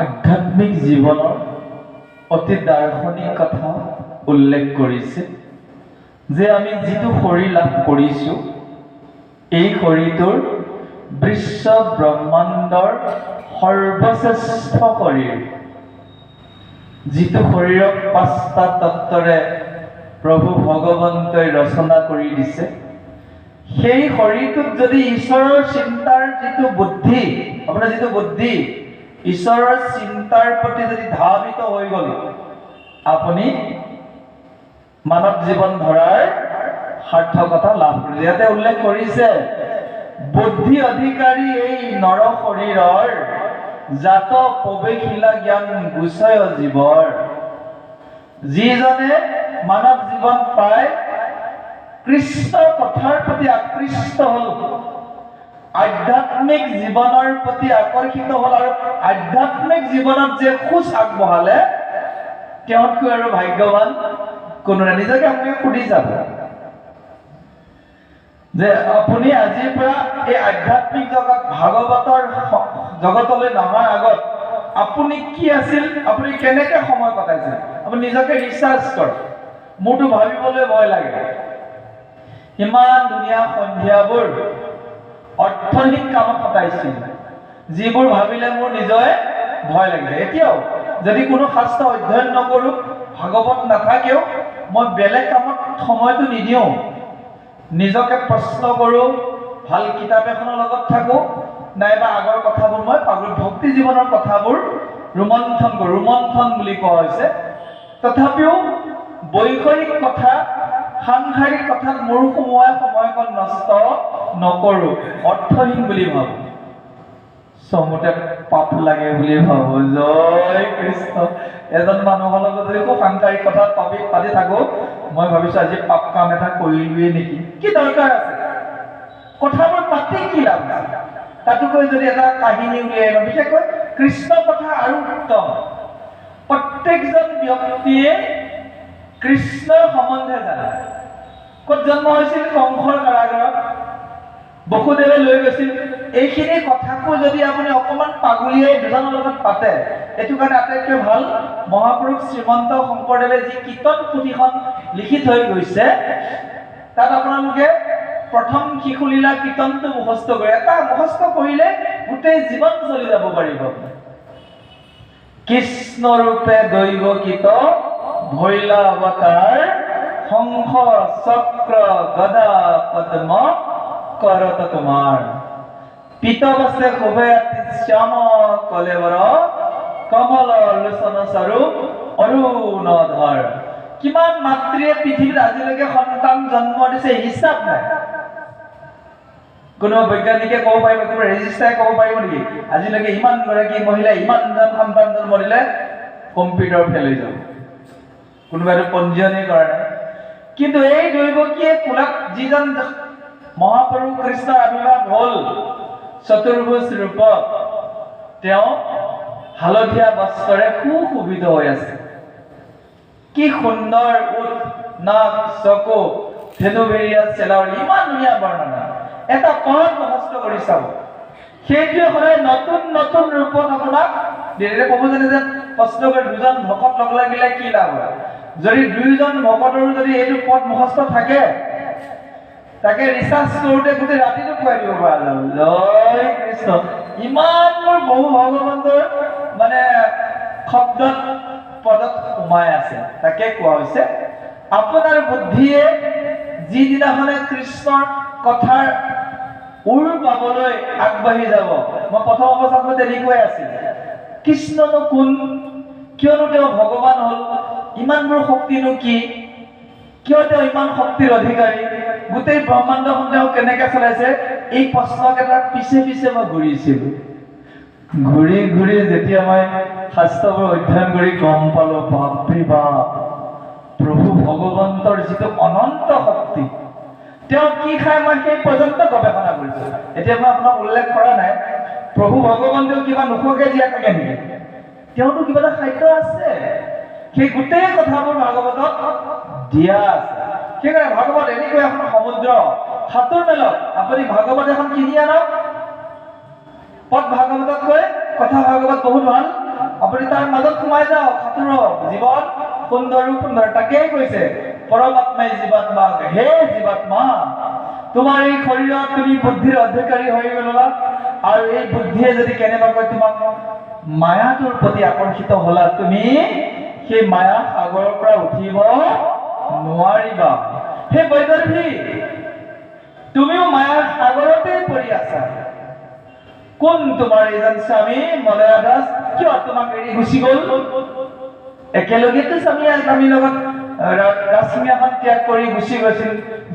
আধ্যাত্মিক জীৱনৰ অতি দাৰ্শনিক কথা উল্লেখ কৰিছে যে আমি যিটো শৰীৰ লাভ কৰিছোঁ এই শৰীৰটোৰ বিশ্ব ব্ৰহ্মাণ্ডৰ সৰ্বশ্ৰেষ্ঠ শৰীৰ, যিটো শৰীৰক 5টা তত্ত্বৰে প্ৰভু ভগৱন্তই ৰচনা কৰি দিছে। সেই শৰীৰটোক যদি ঈশ্বৰৰ চিন্তাৰ যিটো বুদ্ধি, আপোনাৰ যিটো বুদ্ধি ঈশ্বৰৰ চিন্তাৰ প্ৰতি যদি ধাৱিত হৈ গ'ল, আপুনি মানৱ জীৱন ধৰাৰ সাৰ্থকতা লাভ কৰিছে। ইয়াতে উল্লেখ কৰিছে, বুদ্ধি অধিকাৰী এই নৰ শৰীৰৰ জাত প্ৰৱেশিলা জ্ঞান গুচয় জীৱৰ। যিজনে মানৱ জীৱন পায় কৃষ্ণৰ কথাৰ প্ৰতি আকৃষ্ট হ'ল, আধ্যাত্মিক জীৱনৰ প্ৰতি আকৰ্ষিত হ'ল আৰু আধ্যাত্মিক জীৱনত যে খোজ আগবঢ়ালে, তেওঁতকৈ আৰু ভাগ্যৱান কোনো নাই। নিজকে আপুনি সুধি যাব যে আপুনি আজিৰ পৰা এই আধ্যাত্মিক জগত ভাগৱতৰ জগতলৈ নহাৰ আগত আপুনি কি আছিল, আপুনি কেনেকে সময় কটাইছিল, আপুনি নিজকে ৰিচাৰ্চ কৰক। মোৰতো ভাবিবলৈ ভয় লাগে। ইমান ধুনীয়া সন্ধিয়াবোৰ অৰ্থহীন কামত কটাইছিল, যিবোৰ ভাবিলে মোৰ নিজৰে ভয় লাগিছে। এতিয়াও যদি কোনো শাস্ত্ৰ অধ্যয়ন নকৰোঁ, ভাগৱত নাথাকেও, মই বেলেগ কামত সময়টো নিদিওঁ। নিজকে প্ৰশ্ন কৰোঁ, ভাল কিতাপ এখনৰ লগত থাকোঁ, নাইবা আগৰ কথাবোৰ মই পাগল ভক্তি জীৱনৰ কথাবোৰ ৰোমন্থন কৰোঁ। ৰোমন্থন বুলি কোৱা হৈছে। তথাপিও বৈষয়িক কথা, সাংসাৰিক কথাত মোৰ সময়কণ নষ্ট নকৰোঁ, অৰ্থহীন বুলি ভাবোঁ। চমুতে পাপ লাগে বুলি ভাবোঁ। জয় কৃষ্ণ। এজন মানুহৰ লগত যদি খুব সাংসাৰিক কথাত পাতি থাকোঁ, মই ভাবিছোঁ আজি পাপ কাম এটা কৰিলোৱেই নেকি। কি দৰকাৰ আছে কথাবোৰ পাতি, কি লাভ আছে? তাতোকৈ যদি এটা কাহিনী উলিয়াই লওঁ, বিশেষকৈ কৃষ্ণ কথা আৰু উত্তম। প্ৰত্যেকজন ব্যক্তিয়ে কৃষ্ণৰ সম্বন্ধে জানে। ক'ত জন্ম হৈছিল? কংসৰ কাৰাগাৰত বসুদেৱে লৈ গৈছিল। এইখিনি কথাকো যদি আপুনি অকণমান পাগুলিয়াই দুজনৰ লগত পাতে, এইটো কাৰণে আটাইতকৈ ভাল মহাপুৰুষ শ্ৰীমন্ত শংকৰদেৱে যি কীৰ্তন পুথিখন লিখি থৈ গৈছে, তাত আপোনালোকে প্ৰথম শিশুলীলা কীৰ্তনটো মুখস্থ কৰে। এটা মুখস্থ কৰিলে গোটেই জীৱন চলি যাব পাৰিব। কৃষ্ণ ৰূপে দৈৱকীত ভৈলা অৱতাৰ, শংখ চক্ৰ গদা পদ্ম কৰত তোমাৰ। পীতবস্ত্ৰে শোভে শ্যাম কলেবৰ, কমল লোচন স্বৰূপ অৰুণধৰ। কিমান মাতৃয়ে পৃথিৱীত আজিলৈকে সন্তান জন্ম দিছে, হিচাপ নাই। কোনো বৈজ্ঞানিকে ক'ব পাৰিব, কোনো ৰেজিষ্টাৰে ক'ব পাৰিব নেকি আজিলৈকে ইমানগৰাকী মহিলাই ইমানজন সন্তান জন্ম দিলে? কম্পিউটাৰ ফেল হৈ যাব। কোনোবাইতো পঞ্জীয়নেই কৰা নাই। কিন্তু এই দৈৱকীয়ে কুলাত যিজন মহাপুৰুষ কৃষ্ণৰ আবিৰ্ভাৱ হ'ল চতুৰ্ভুজ ৰূপত, তেওঁ হালধীয়া বস্ত্ৰৰে সুশোভিত হৈ আছে। কি সুন্দৰ উঠ, নাক, চকু, ধেনুভেৰিয়া চেলাউৰি, ইমান ধুনীয়া বৰ্ণনা। এটা পদ মুখস্থ কৰি চাব। সেইটোৱে সদায় নতুন নতুন ৰূপত আপোনাক প্ৰভুজনে যে প্ৰশ্ন কৰে, দুজন ভকত লগ লাগিলে কি লাভ হয়? যদি দুয়োজন ভকতৰো যদি এইটো পদ মুখস্থ থাকে, তাকে ৰিচাৰ্চ কৰোঁতে গোটেই ৰাতিটো খুৱাই দিব পৰা যাব। জয় কৃষ্ণ। ইমানবোৰ বহু ভগৱন্তৰ মানে শব্দত পদত সোমাই আছে। তাকে কোৱা হৈছে, আপোনাৰ বুদ্ধিয়ে যিদিনাখনে কৃষ্ণৰ কথাৰ উৰ পাবলৈ আগবাঢ়ি যাব। মই প্ৰথম অৱস্থাত তেনেকুৱাই আছিল। কৃষ্ণনো কোন? কিয়নো তেওঁ ভগৱান হ'ল? ইমানবোৰ শক্তিনো কি? কিয় তেওঁ ইমান শক্তিৰ অধিকাৰী? গোটেই ব্ৰহ্মাণ্ডখন তেওঁ কেনেকৈ চলাইছে? এই প্ৰশ্নকেইটাৰ পিছে পিছে মই ঘূৰিছিলোঁ। ঘূৰি ঘূৰি যেতিয়া মই শাস্ত্ৰবোৰ অধ্যয়ন কৰি গম পালোঁ, বাপৰে বাপ, প্ৰভু ভগৱন্তৰ যিটো অনন্ত শক্তি, তেওঁ কি খায় মই সেই পৰ্যন্ত গৱেষণা কৰিছোঁ। এতিয়া মই আপোনাক উল্লেখ কৰা নাই, প্ৰভু ভগৱন্তেও কিবা নোখোৱাকৈ জীয়াই থাকে নেকি? তেওঁতো কিবা এটা খাদ্য আছে। সেই গোটেই কথাবোৰ ভাগৱতত দিয়া আছে। সেইকাৰণে ভাগৱত এনেকৈ এখন সমুদ্ৰ, সাঁতোৰ মেলক। আপুনি ভাগৱত এখন কিনি আনক, পদ ভাগৱততকৈ কথা ভাগৱত বহুত ভাল। আপুনি তাৰ মাজত সোমাই যাওক, সাঁতোৰক, জীৱন সুন্দৰো সুন্দৰ। তাকেই কৈছে পৰমাত্মাই জীৱাত্মাক, হে জীৱাত্মা, তোমাৰ এই শৰীৰত তুমি বুদ্ধিৰ অধিকাৰী হৈ গলা, আৰু এই বুদ্ধিয়ে যদি কেনেবাকৈ তোমাক মায়াটোৰ প্ৰতি আকৰ্ষিত হলা, তুমি সেই মায়া সাগৰৰ পৰা উঠিব নোৱাৰিবা। হে বৈদৰ্ভী, তুমিও মায়াৰ সাগৰতে পৰি আছা। কোন তোমাৰ এজন স্বামী মলয়া দাস, কিয় তোমাক এৰি গুচি গ'ল? একেলগেতো স্বামীৰ লগত ৰাজসিংহাসন ত্যাগ কৰি গুচি গৈছিল।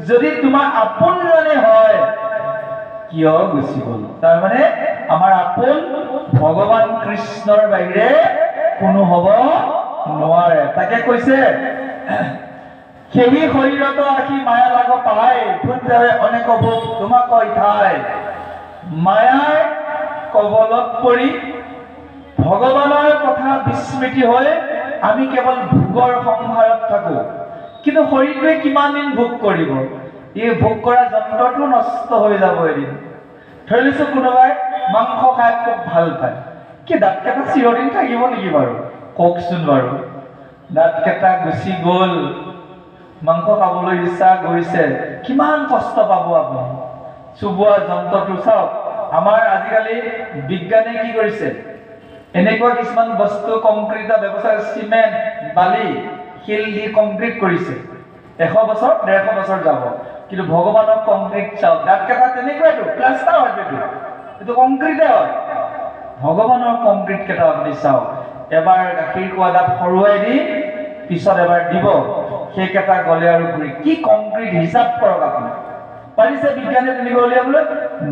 যদি তোমাৰ আপোনজনে হয়, কিয় গুচি গ'ল? তাৰমানে আমাৰ আপোন ভগৱান কৃষ্ণৰ বাহিৰে কোনো হ'ব নোৱাৰে। তাকে কৈছে, সেই শৰীৰত আহি মায়া লাগ পাই, ভূত যাবে অনেক ভোগ তোমাক ঠাই। মায়াৰ কবলত পৰি ভগৱানৰ কথা বিস্মৃতি হৈ আমি কেৱল ভোগৰ সংসাৰত থাকো। কিন্তু শৰীৰটোৱে কিমান দিন ভোগ কৰিব? এই ভোগ কৰা যন্ত্ৰটো নষ্ট হৈ যাব এদিন। ধৰি লৈছো কোনোবাই মাংস খাই খুব ভাল পায়, কি দাঁতকেইটা চিৰদিন থাকিব নেকি বাৰু? কওকচোন বাৰু। দাঁতকেইটা গুচি গ'ল, মাংস খাবলৈ ইচ্ছা কৰিছে, কিমান কষ্ট পাব আপুনি? চুবোৱা যন্ত্ৰটো চাওক। আমাৰ আজিকালি বিজ্ঞানে কি কৰিছে, এনেকুৱা কিছুমান বস্তু কংক্ৰিটৰ ব্যৱস্থা, চিমেণ্ট বালি শিল দি কংক্ৰিট কৰিছে। 100 বছৰ 150 বছৰ যাব। কিন্তু ভগৱানৰ কংক্ৰিট চাওক, দাঁতকেইটা তেনেকুৱাইতো, প্লাষ্টাৰ হয়তো, এইটো কংক্ৰিটে হয়। ভগৱানৰ কংক্ৰিট কেইটা আপুনি চাওক, এবাৰ গাখীৰ খোৱা দাঁত সৰুৱাই দি পিছত এবাৰ দিব, সেইকেইটা গলে আৰু ঘূৰি। কি কংক্ৰিট হিচাপ কৰক আপুনি। পাৰিছে বিজ্ঞানে তেনেকৈ উলিয়াবলৈ?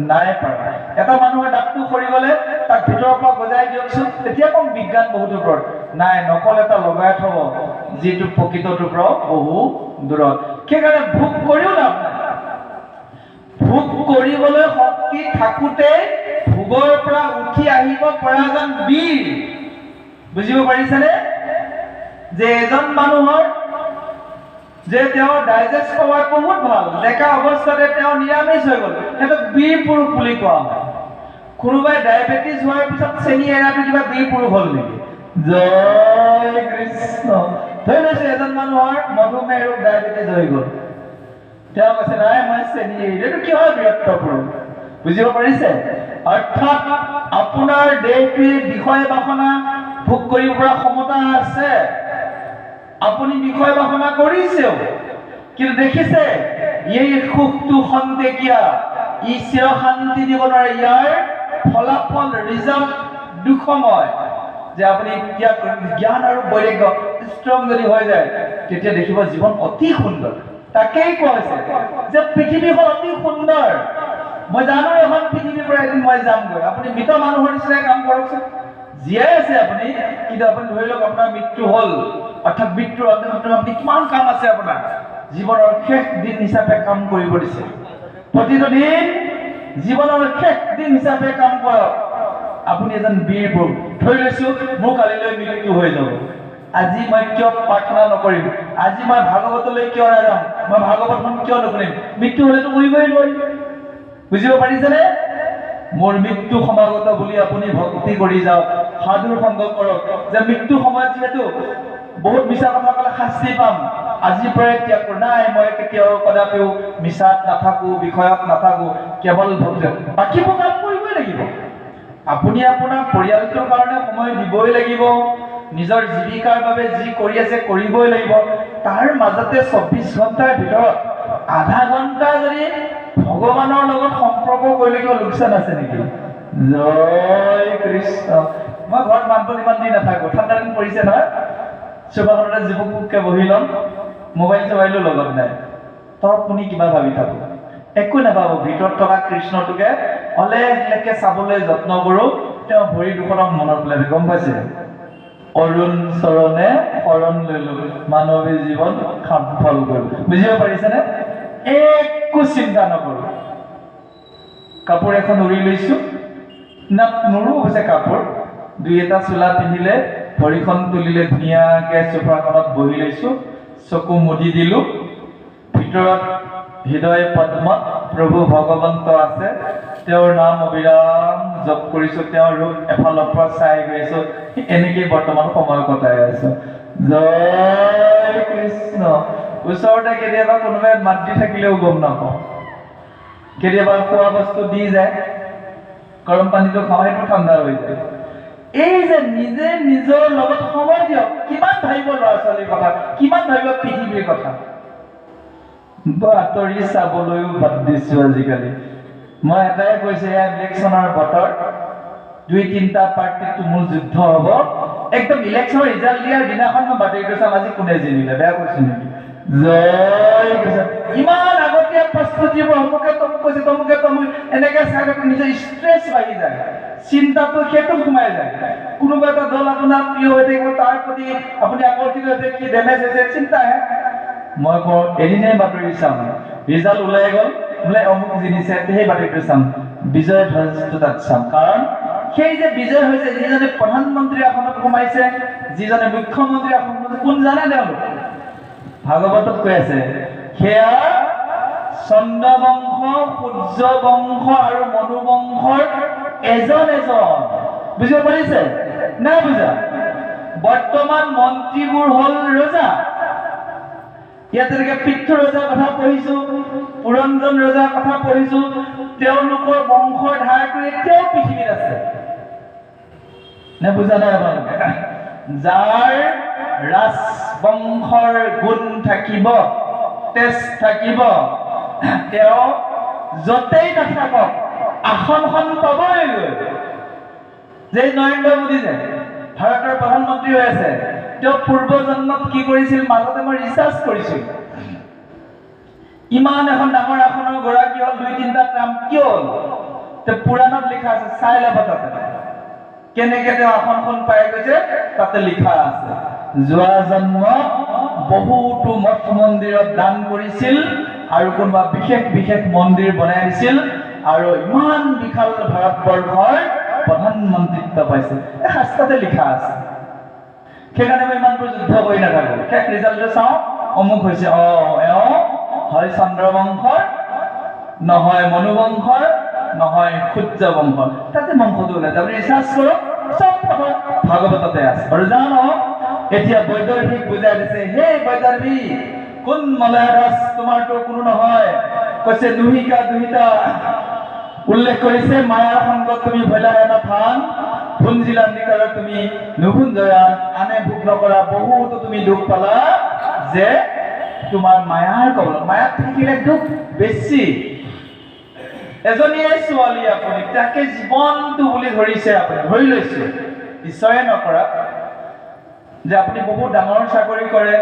নাই পৰা। এটা মানুহৰ দাঁতটো সৰি গ'লে তাক ভিতৰৰ পৰা গজাই দিয়কচোন, তেতিয়া কম বিজ্ঞান বহুত ওপৰত। নাই, নকল এটা লগাই থব, যিটো প্ৰকৃতটোৰ পৰা বহু দূৰত। সেইকাৰণে ভোগ কৰিও লাভ নাই। ভোগ কৰিবলৈ শক্তি থাকোতে ভোগৰ পৰা উঠি আহিব পৰা যেন বীৰ। বুজিব পাৰিছেনে? যে এজন মানুহৰ যে তেওঁৰ ডাইজেষ্ট পাৱাৰ বহুত ভাল, ডেকা অৱস্থাতে তেওঁ নিৰামিষ হৈ গ'ল, সিহঁতক বীৰ পুৰুষ বুলি কোৱা হয়। কোনোবাই ডায়েবেটিছ হোৱাৰ পিছত চেনি এৰাটো কিবা বীৰ পুৰুষ হ'ল নেকি? জয় কৃষ্ণ। ধৰি লৈছে এজন মানুহৰ মধুমেহ ৰোগ, ডায়েবেটিছ হৈ গ'ল, তেওঁ কৈছে নাই মই চেনি এৰিলো, এইটো কি হয় বীৰত্ব পুৰুষ? বুজিব পাৰিছে? অৰ্থাৎ আপোনাৰ দেহটোৱে বিষয় বাসনা ভোগ কৰিব পৰা ক্ষমতা আছে। আপুনি বিষয় বাসনা কৰিছেও, কিন্তু দেখিছে এই সুখটো খন্তেকীয়া, ই চিৰ শান্তি দিব নোৱাৰে। ইয়াৰ ফলাফল ৰিজাল্ট দুখময়। যে আপুনি জ্ঞান আৰু বৈৰাগ্য ষ্ট্ৰং যদি হৈ যায়, তেতিয়া দেখিব জীৱন অতি সুন্দৰ। তাকেই কোৱা হৈছে যে পৃথিৱীখন অতি সুন্দৰ। মই জানো এখন পৃথিৱীৰ পৰা এদিন মই যামগৈ। আপুনি মৃত মানুহৰ নিচিনাই কাম কৰকচোন। জীয়াই আছে আপুনি, কিন্তু আপুনি ধৰি লওক আপোনাৰ মৃত্যু হ'ল, অৰ্থাৎ মৃত্যুৰ আপুনি কিমান কাম আছে আপোনাৰ জীৱনৰ শেষ দিন হিচাপে কাম কৰিব দিছে। প্ৰতিটো দিন জীৱনৰ শেষ দিন হিচাপে কাম কৰক। আপুনি এজন বীৰ পুৰুষ। ধৰি লৈছো মোৰ কালিলৈ মৃত্যু হৈ যাব, আজি মই কিয় প্ৰাৰ্থনা নকৰিম? আজি মই ভাগৱতলৈ কিয় নাযাম? মই ভাগৱতখন কিয় নকৰিম? মৃত্যু হলেতো কৰিবই নোৱাৰিম। বুজিব পাৰিছেনে? মোৰ মৃত্যু সমাগত বুলি আপুনি ভক্তি কৰি যাওক, সাধুৰ সংগ কৰক, যে মৃত্যু সময়ত যিহেতু বহুত মিছা কথা ক'লে শাস্তি পাম, আজিৰ পৰাই ত্যাগ কৰোঁ। নাই, মই কেতিয়াও কদাপিও মিছাত নাথাকো, বিষয়ত নাথাকো, কেৱল ভক্তি। বাকীবোৰ কাম কৰিবই লাগিব। আপুনি আপোনাৰ পৰিয়ালটোৰ কাৰণে সময় দিবই লাগিব, নিজৰ জীৱিকাৰ বাবে যি কৰি আছে কৰিবই লাগিব। তাৰ মাজতে 24 ঘণ্টাৰ ভিতৰত আধা ঘণ্টা যদি ভগৱানৰ লগত সম্পৰ্ক কৰিলে কিবা লোকচান আছে নেকি? জয় কৃষ্ণ। মই ঘৰত মানটো ইমান দি নাথাকো, ঠাণ্ডা দিন পৰিছে নহয়, চোফাখনতে জুপুককে বহি ল'ম, মোবাইল চোবাইলো লগত নাই, তত শুনি কিবা ভাবি থাকো, একো নাভাবো। ভিতৰত থকা কৃষ্ণটোকে অলেখলেখকে চাবলৈ যত্ন কৰো। তেওঁ ভৰি দুখনক মনত পেলাই, গম পাইছে? অৰুণ চৰণে শৰণ লৈলো, মানৱী জীৱন সাফল কৰিলো। বুজিব পাৰিছেনে? একো চিন্তা নকৰো। কাপোৰ এখন উৰি লৈছো, না নোৰো হৈছে কাপোৰ, দুই এটা চোলা পিন্ধিলে, ভৰিখন তুলিলে, ধুনীয়াকে চোফাখনত বহি লৈছো, চকু মুদি দিলো, ভিতৰত হৃদয় পদ্মত প্ৰভু ভগৱন্ত আছে, তেওঁৰ নাম অবিৰাম জপ কৰিছোঁ, তেওঁৰ ৰূপ এফালৰ পৰা চাই গৈছোঁ, এনেকেই বৰ্তমান সময় কটাই আছোঁ। জয় কৃষ্ণ। ওচৰতে কেতিয়াবা কোনোবাই মাত দি থাকিলেও গম নাপাওঁ, কেতিয়াবা খোৱা বস্তু দি যায়, গৰম পানীটো খাওঁ, সেইটো ঠাণ্ডা হৈ যায়। এই যে নিজে নিজৰ লগত সময় দিয়ক, কিমান ভাবিব ল'ৰা ছোৱালীৰ কথা, কিমান ভাবিব পৃথিৱীৰ কথা, আঁতৰি চাবলৈও বাদ দিছো আজিকালি। মই এটাই কৈছো, এয়া ইলেকশ্যনৰ বতৰ, 2-3টা পাৰ্টিত মোৰ যুদ্ধ হ'ব, একদম ইলেকশ্যনৰ ৰিজাল্ট দিয়াৰ দিনাখন মই বাতৰিটো চাম, আজি কোনে জিনিলে, বেয়া কৈছো নেকি? জয় কৃষ্ণ। ইমান আগতীয়া প্ৰস্তুতিবোৰ, অমুকে তমুক কৈছে, তমুকে তমুক, এনেকে চাই থাকোঁ নিজৰ ষ্ট্ৰেছ বাঢ়ি যায়, চিন্তাটো সেইটো সোমাই যায়। কোনোবা এটা দল আপোনাৰ প্ৰিয় হৈ থাকিব, তাৰ প্ৰতি আপুনি আকৰ্ষিত হৈছে, কি ডেমেজ হৈছে, চিন্তা আহে। মই কওঁ এদিনে বাতৰি চাম, ৰিজাল্ট ওলাই গ'ল, বোলে অমুক জিনিছে, সেই বাতৰিটো চাম, বিজয় ধ্বজটো তাত চাম। কাৰণ সেই যে বিজয় হৈছে, যিজনে প্ৰধানমন্ত্ৰী আসনত সোমাইছে, যিজনে মুখ্যমন্ত্ৰী আসনত, কোন জানে তেওঁলোক? ভাগৱতত কৈ আছে, সেয়া চন্দ্ৰবংশ, সূৰ্যবংশ আৰু মনুবংশৰ এজন এজন। বুজিব পাৰিছে? নাই বুজা? বৰ্তমান মন্ত্ৰীবোৰ হ'ল ৰজা। ইয়াত যেনেকে পৃথ্বী ৰজাৰ কথা পঢ়িছো, পুৰঞ্জন ৰজাৰ কথা পঢ়িছো, তেওঁলোকৰ বংশৰ ধাৰটো এতিয়াও পৃথিৱীত আছে। নে বুজা নাই আপোনালোকে? যাৰ ৰাজবংশৰ গুণ থাকিব, তেজ থাকিব, তেওঁ য'তেই নাথাকক আসনখন পাবই। যে নৰেন্দ্ৰ মোদী যে ভাৰতৰ প্ৰধানমন্ত্ৰী হৈ আছে, তেওঁ পূৰ্ব জন্মত কি কৰিছিল, মাজতে মই ৰিচাৰ্চ কৰিছিল, ইমান এখন ডাঙৰ আসনৰ গৰাকী হ'ল, 2-3টা কাম কিয় হ'ল? তেওঁ পুৰাণত লিখা আছে, চাই ল'ব তাতে কেনেকে তেওঁ আসনখন পাই গৈছে, তাতে লিখা আছে। যোৱা জন্মত বহুতো মঠ মন্দিৰত দান কৰিছিল, আৰু কোনোবা বিশেষ বিশেষ মন্দিৰ বনাই দিছিল, আৰু ইমান বিশাল ভাৰতবৰ্ষৰ প্ৰধানমন্ত্ৰীত্ব পাইছে, এই শাস্ত্ৰতে লিখা আছে। সেইকাৰণে মই ইমানবোৰ যুদ্ধ কৰি নাথাকো, শেষ ৰিজাল্টটো চাওঁ, অমুক হৈছে, এওঁ হয় চন্দ্ৰবংশৰ, নহয় মনুবংশৰ, নহয় সূৰ্য বংশৰ, তাতে বংশটো ওলাই যায়। আপুনি ৰিচাৰ্চ কৰক, চব কথা ভাগৱততে আছে। আৰু জানো এতিয়া বৈদৰ্ভিক বুজাই দিছে, হে বৈদৰ্ভিক, কোন মলয় দাস, তোমাৰতো কোনো নহয়। কৈছে দুহিকা দুহিতা, উল্লেখ কৰিছে মায়াৰ সংগত তুমি ভৈলাহে নাথান, ভুঞ্জিলা নিকাৰত তুমি নুভুঞ্জয়া, আনে ভোগ নকৰা বহুতো তুমি দুখ পালা, যে তোমাৰ মায়াৰ কবলত, মায়াত থাকিলে দুখ বেছি। এজনীয়ে ছোৱালী, আপুনি তাকে জীৱনটো বুলি ধৰিছে, আপুনি ধৰি লৈছে, নিশ্চয় নকৰা যে আপুনি বহুত ডাঙৰ চাকৰি কৰে,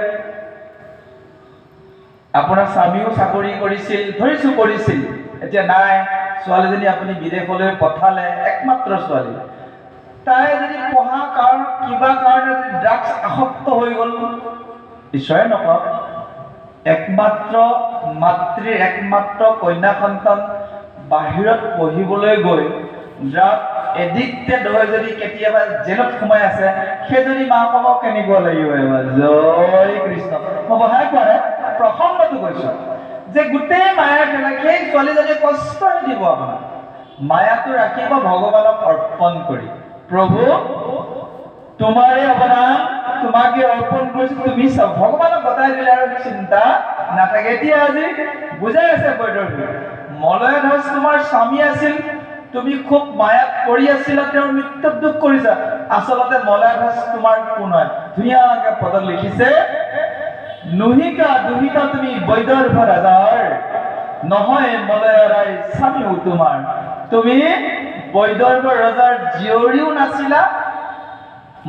আপোনাৰ স্বামীও চাকৰি কৰিছিল, ধৰিছো কৰিছিল, এতিয়া নাই, ছোৱালীজনী আপুনি বিদেশলৈ পঠালে, একমাত্ৰ ছোৱালী, তাই যদি পঢ়া কাৰণ কিবা কাৰণে ড্ৰাগছ আসক্ত হৈ গ'ল, নিশ্চয় নকওক, একমাত্ৰ মাতৃৰ একমাত্ৰ কন্যা সন্তান বাহিৰত পঢ়িবলৈ গৈ ড্ৰাগ এডিক্টেড হৈ যদি কেতিয়াবা জেলত সোমাই আছে, সেইজনী মাকক কেনেকুৱা লাগিব এবাৰ? জয় কৃষ্ণ। মই বহাই কোৱা নাই, প্ৰসংগটো কৈছো যে গোটেই মায়াৰ খেলা, সেই ছোৱালীজনী কষ্ট দিব আপোনাক, মায়াটো ৰাখিব ভগৱানক অৰ্পণ কৰি, প্ৰভু তোমাৰে অৱদান, তোমাকে অৰ্পণ কৰিছো, তুমি চাও, ভগৱানক গতাই দিলে আৰু চিন্তা নাথাকে। এতিয়া আজি বুজাই আছে বৈদৰ্ভী, মলয় দাস তোমাৰ স্বামী আছিল, তুমি খুব মায়াত পৰি আছিলা, তেওঁৰ মৃত্যুত দুখ কৰিছা, আচলতে মলয় দাস তোমাৰ কোন হয়? ধুনীয়াকে পদত লিখিছে, নুহিকা দুহিকা তুমি বৈদৰ্ভ ৰাজাৰ, নহয় মলয় ৰায় স্বামীও তোমাৰ, তুমি বৈদৰ্ভ ৰজাৰ জীয়ৰীও নাছিলা,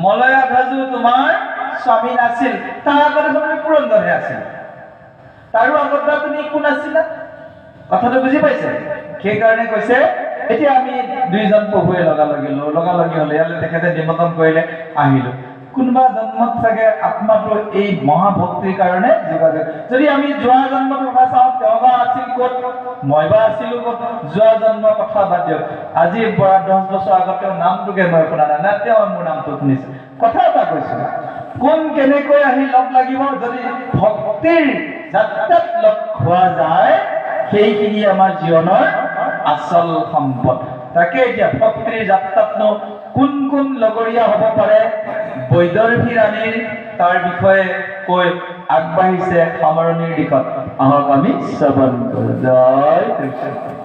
মলয়া ধ্বজো তোমাৰ স্বামী নাছিল, তাৰ আগতে তুমি পুৰন্দৰহে আছিল, তাৰো আগত তুমি কোন আছিলা? কথাটো বুজি পাইছে? সেইকাৰণে কৈছে, এতিয়া আমি দুইজন প্ৰভুৱে লগালগি হলে, ইয়ালৈ তেখেতে নিমন্ত্ৰণ কৰিলে, আহিলো, কোনোবা জন্মত চাগে আত্মাটো এই মহাভক্তিৰ কাৰণে যোগাযোগ। যদি আমি যোৱা জন্মৰ কথা চাওঁ, তেওঁ বা আছিল ক'ত, মই বা আছিলো ক'ত, যোৱা জন্মৰ কথা বাদ দিয়ক, আজিৰ পৰা 10 বছৰ আগত তেওঁৰ নামটোকে মই শুনা নাই, না তেওঁ মোৰ নামটো শুনিছে। কথা এটা কৈছো, কোন কেনেকৈ আহি লগ লাগিব, যদি ভক্তিৰ যাত্ৰাত লগ হোৱা যায়, সেইখিনি আমাৰ জীৱনৰ আচল সম্পদ। তাকে এতিয়া ভক্তিৰ যাত্ৰাতনো কোন কোন লগৰীয়া হ'ব পাৰে, বৈদৰ্ভী ৰাণীৰ তাৰ বিষয়ে কৈ আগবাঢ়িছে সামৰণিৰ দিশত। আহক আমি শ্ৰৱণ কৰোঁ। জয় কৃষ্ণ।